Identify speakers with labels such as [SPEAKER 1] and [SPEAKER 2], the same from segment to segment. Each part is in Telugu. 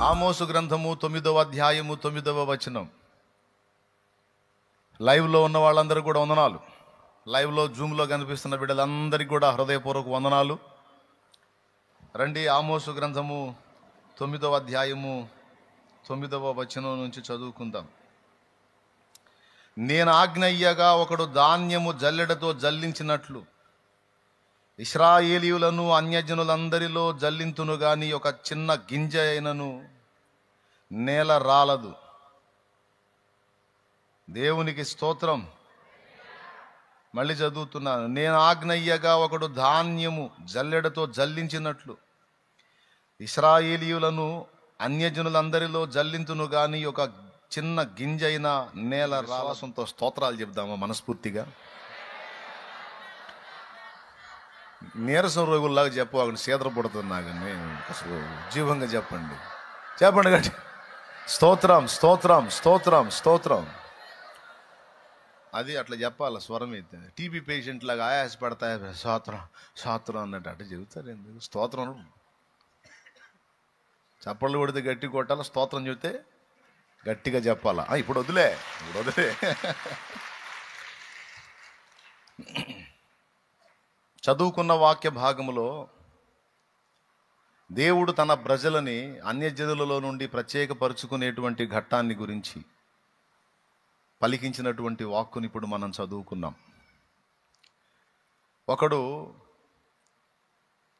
[SPEAKER 1] ఆమోసు గ్రంథము 9వ అధ్యాయము 9వ వచనం. లైవ్లో ఉన్న వాళ్ళందరూ కూడా వందనాలు. లైవ్లో జూమ్లో కనిపిస్తున్న బిడ్డలందరికీ కూడా హృదయపూర్వక వందనాలు. రండి, ఆమోసు గ్రంథము 9వ అధ్యాయము 9వ వచనం నుంచి చదువుకుందాం. నేను ఆజ్ఞయ్యగా ఒకడు ధాన్యము జల్లెడతో జల్లించినట్లు ఇశ్రాయేలీయులను అన్యజనులందరిలో జల్లింతును గాని ఒక చిన్న గింజ అయినను నేల రాలదు. దేవునికి స్తోత్రం. మళ్ళీ చదువుతున్నాను. నేను ఆజ్ఞయ్యగా ఒకడు ధాన్యము జల్లెడతో జల్లించినట్లు ఇశ్రాయేలీయులను అన్యజనులందరిలో జల్లింతును గాని ఒక చిన్న గింజ అయిన నేల రాలసంతో స్తోత్రాలు చెప్దామా మనస్ఫూర్తిగా? నీరసం రోగుల్లాగా చెప్పు, సీదర పుడుతుంది నాకు. అసలు జీవంగా చెప్పండి, చెప్పండి గట్టి. స్తోత్రం స్తోత్రం స్తోత్రం స్తోత్రం. అది అట్లా చెప్పాలి స్వరం అయితే. టీబీ పేషెంట్ లాగా ఆయాస పడతాయి, స్తోత్రం స్తోత్రం అన్నట్టు అట్లా చెబుతారు. ఎందుకు స్తోత్రం? చప్పళ్ళు కొడితే గట్టి కొట్టాలి, స్తోత్రం చెబితే గట్టిగా చెప్పాలా? ఇప్పుడు వదిలే, ఇప్పుడు వదిలే. చదువుకున్న వాక్య భాగములో దేవుడు తన ప్రజలని అన్యజనులలో నుండి ప్రత్యేకపరుచుకునేటువంటి ఘట్టాన్ని గురించి పలికించినటువంటి వాక్కుని ఇప్పుడు మనం చదువుకున్నాం. ఒకడు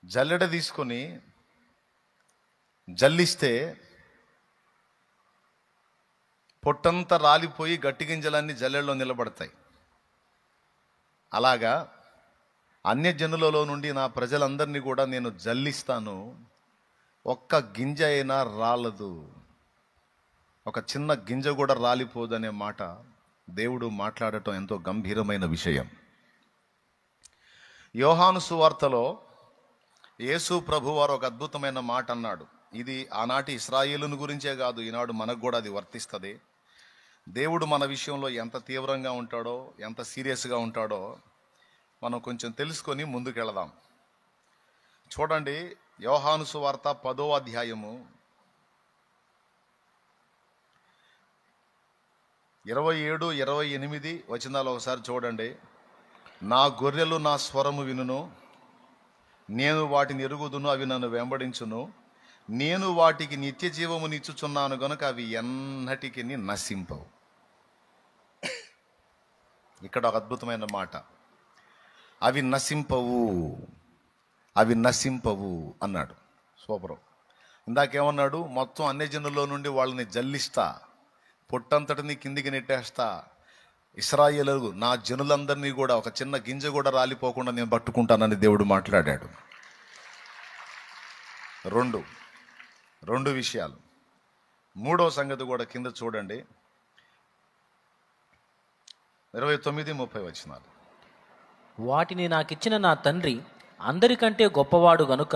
[SPEAKER 1] జల్లెడ తీసుకొని జల్లిస్తే పొట్టంతా రాలిపోయి గట్టి గింజలన్నీ జల్లెడలో నిలబడతాయి. అలాగా అన్యజనులలో నుండి నా ప్రజలందరినీ కూడా నేను జల్లిస్తాను, ఒక్క గింజ అయినా రాలదు, ఒక చిన్న గింజ కూడా రాలిపోదనే మాట దేవుడు మాట్లాడటం ఎంతో గంభీరమైన విషయం. యోహాను సువార్తలో యేసు ప్రభువారు ఒక అద్భుతమైన మాట అన్నాడు. ఇది ఆనాటి ఇశ్రాయేలును గురించే కాదు, ఈనాడు మనకు కూడా అది వర్తిస్తుంది. దేవుడు మన విషయంలో ఎంత తీవ్రంగా ఉంటాడో, ఎంత సీరియస్గా ఉంటాడో మనం కొంచెం తెలుసుకొని ముందుకెళదాం. చూడండి, యోహాను సువార్త 10వ అధ్యాయము 27, 28 వచనాలు ఒకసారి చూడండి. నా గొర్రెలు నా స్వరము వినును, నేను వాటిని ఎరుగుదును, అవి నన్ను వెంబడించును, నేను వాటికి నిత్య జీవమునిచ్చుచున్నాను గనుక అవి ఎన్నటికి నశింపవు. ఇక్కడ ఒక అద్భుతమైన మాట, అవి నశింపవు, అవి నశింపవు అన్నాడు. సూపరం. ఇందాకేమన్నాడు? మొత్తం అన్యజనుల్లో నుండి వాళ్ళని జల్లిస్తా, పొట్టంతటిని కిందికి నెట్టేస్తా, ఇశ్రాయేలు నా జనులందరినీ కూడా ఒక చిన్న గింజ కూడా రాలిపోకుండా నేను పట్టుకుంటానని దేవుడు మాట్లాడాడు. రెండు విషయాలు. మూడో సంగతి కూడా కింద చూడండి, 29, 30 వచనాలు.
[SPEAKER 2] వాటిని నాకిచ్చిన నా తండ్రి అందరికంటే గొప్పవాడు గనుక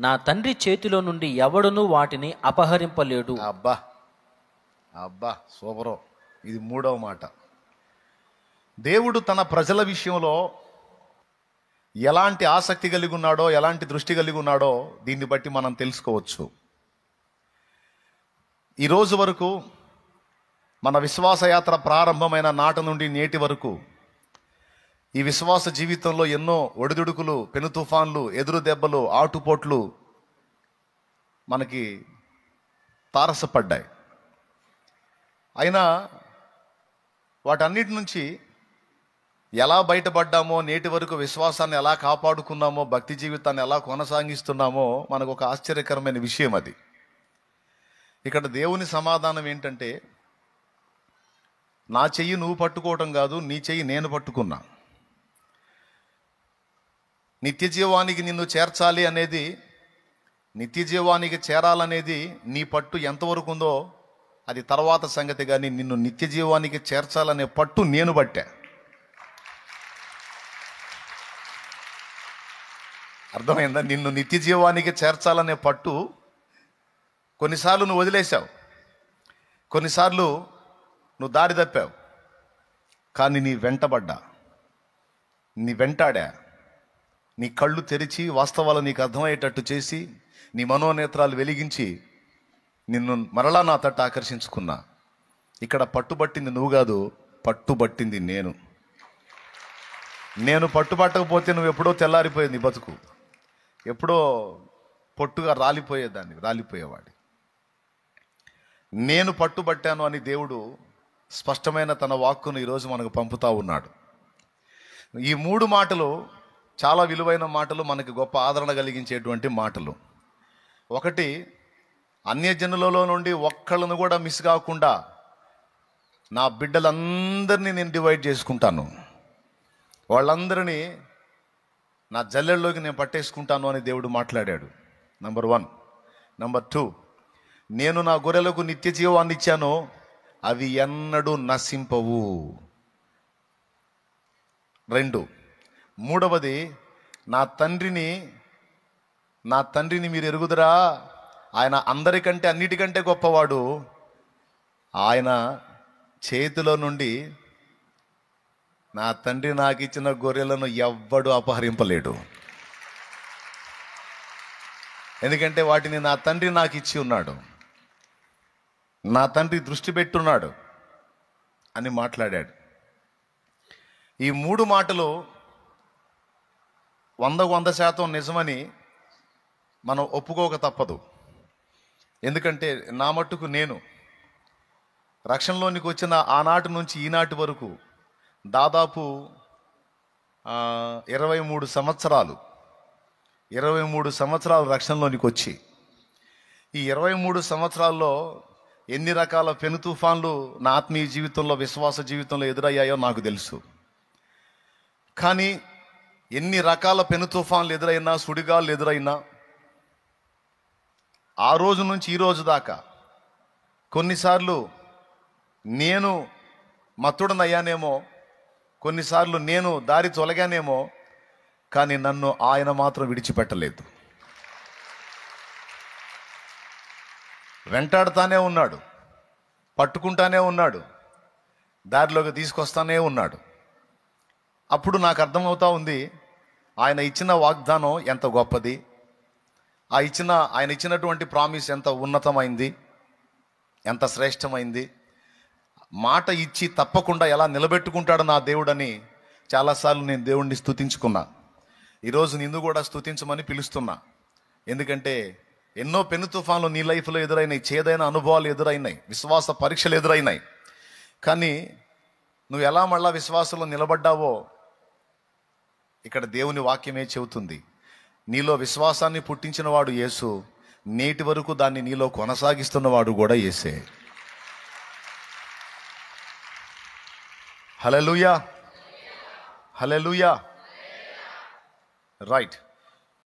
[SPEAKER 2] నా తండ్రి చేతిలో నుండి ఎవడునూ వాటిని అపహరింపలేడు.
[SPEAKER 1] అబ్బా అబ్బా, సూపరో. ఇది మూడవ మాట. దేవుడు తన ప్రజల విషయంలో ఎలాంటి ఆసక్తి కలిగి ఉన్నాడో, ఎలాంటి దృష్టి కలిగి ఉన్నాడో దీన్ని బట్టి మనం తెలుసుకోవచ్చు. ఈరోజు వరకు మన విశ్వాసయాత్ర ప్రారంభమైన నాటి నుండి నేటి వరకు ఈ విశ్వాస జీవితంలో ఎన్నో ఒడిదుడుకులు, పెను తుఫాన్లు, ఎదురు దెబ్బలు, ఆటుపోట్లు మనకి తారసపడ్డాయి. అయినా వాటన్నిటి నుంచి ఎలా బయటపడ్డామో, నేటి వరకు విశ్వాసాన్ని ఎలా కాపాడుకున్నామో, భక్తి జీవితాన్ని ఎలా కొనసాగిస్తున్నామో మనకు ఒక ఆశ్చర్యకరమైన విషయం అది. ఇక్కడ దేవుని సమాధానం ఏంటంటే, నా చెయ్యి నువ్వు పట్టుకోవటం కాదు, నీ చెయ్యి నేను పట్టుకున్నా. నిత్య జీవానికి నిన్ను చేర్చాలి అనేది, నిత్య జీవానికి చేరాలనేది నీ పట్టు ఎంతవరకు ఉందో అది తర్వాత సంగతి. కానీ నిన్ను నిత్య జీవానికి చేర్చాలనే పట్టు నేను పట్టా. అర్థమైందా? నిన్ను నిత్య జీవానికి చేర్చాలనే పట్టు కొన్నిసార్లు నువ్వు వదిలేశావు, కొన్నిసార్లు నువ్వు దారి తప్పావు, కానీ నీ వెంటబడ్డా, నీ వెంటాడా, నీ కళ్ళు తెరిచి వాస్తవాలు నీకు అర్థమయ్యేటట్టు చేసి, నీ మనోనేత్రాలు వెలిగించి నిన్ను మరలా నా తట్టు ఆకర్షించుకున్నా. ఇక్కడ పట్టుబట్టింది నువ్వు కాదు, పట్టుబట్టింది నేను. నేను పట్టుబట్టకపోతే నువ్వు ఎప్పుడో తెల్లారిపోయేది బతుకు, ఎప్పుడో పొట్టుగా రాలిపోయేవాడి. నేను పట్టుబట్టాను అని దేవుడు స్పష్టమైన తన వాక్కును ఈరోజు మనకు పంపుతా ఉన్నాడు. ఈ 3 మాటలు చాలా విలువైన మాటలు, మనకి గొప్ప ఆదరణ కలిగించేటువంటి మాటలు. ఒకటి, అన్యజనులలో నుండి ఒక్కళ్ళను కూడా మిస్ కాకుండా నా బిడ్డలందరినీ నేను డివైడ్ చేసుకుంటాను, వాళ్ళందరినీ నా జల్లెల్లోకి నేను పట్టేసుకుంటాను అని దేవుడు మాట్లాడాడు. నంబర్ 1. నంబర్ 2, నేను నా గొర్రెలకు నిత్య జీవాన్ని ఇచ్చాను, అవి ఎన్నడూ నశింపవు. 2, మూడవది, నా తండ్రిని మీరు ఎరుగుదురా, ఆయన అందరికంటే అన్నిటికంటే గొప్పవాడు, ఆయన చేతిలో నుండి నా తండ్రి నాకు ఇచ్చిన గొర్రెలను ఎవ్వడు అపహరింపలేడు. ఎందుకంటే వాటిని నా తండ్రి నాకు ఇచ్చి ఉన్నాడు, నా తండ్రి దృష్టి పెట్టున్నాడు అని మాట్లాడాడు. ఈ 3 మాటలు 100% నిజమని మనం ఒప్పుకోక తప్పదు. ఎందుకంటే నా మట్టుకు నేను రక్షణలోనికి వచ్చిన ఆనాటి నుంచి ఈనాటి వరకు దాదాపు 23 సంవత్సరాలు రక్షణలోనికి వచ్చి, ఈ 23 సంవత్సరాల్లో ఎన్ని రకాల పెను తుఫాన్లు నా ఆత్మీయ జీవితంలో, విశ్వాస జీవితంలో ఎదురయ్యాయో నాకు తెలుసు. కానీ ఎన్ని రకాల పెను తుఫాన్లు ఎదురైనా, సుడిగాళ్ళు ఎదురైనా, ఆ రోజు నుంచి ఈ రోజు దాకా కొన్నిసార్లు నేను మత్తుడనయ్యానేమో, కొన్నిసార్లు నేను దారి తొలగానేమో, కానీ నన్ను ఆయన మాత్రం విడిచిపెట్టలేదు. వెంటాడుతానే ఉన్నాడు, పట్టుకుంటానే ఉన్నాడు, దారిలోకి తీసుకొస్తానే ఉన్నాడు. అప్పుడు నాకు అర్థమవుతా ఉంది ఆయన ఇచ్చిన వాగ్దానం ఎంత గొప్పది, ఆయన ఇచ్చినటువంటి ప్రామిస్ ఎంత ఉన్నతమైంది, ఎంత శ్రేష్టమైంది. మాట ఇచ్చి తప్పకుండా ఎలా నిలబెట్టుకుంటాడు నా దేవుడని చాలాసార్లు నేను దేవుడిని స్తుతించుకున్నా. ఈరోజు నిన్ను కూడా స్తుతించమని పిలుస్తున్నా. ఎందుకంటే ఎన్నో పెను తుఫాన్లు నీ లైఫ్లో ఎదురైనాయి, చేదైన అనుభవాలు ఎదురైనాయి, విశ్వాస పరీక్షలు ఎదురైనాయి. కానీ నువ్వు ఎలా మళ్ళా విశ్వాసంలో నిలబడ్డావో ఇక్కడ దేవుని వాక్యమే చెబుతుంది. నీలో విశ్వాసాన్ని పుట్టించిన వాడు యేసు, నేటి వరకు దాన్ని నీలో కొనసాగిస్తున్నవాడు కూడా యేసే. హల్లెలూయా, హల్లెలూయా. రైట్.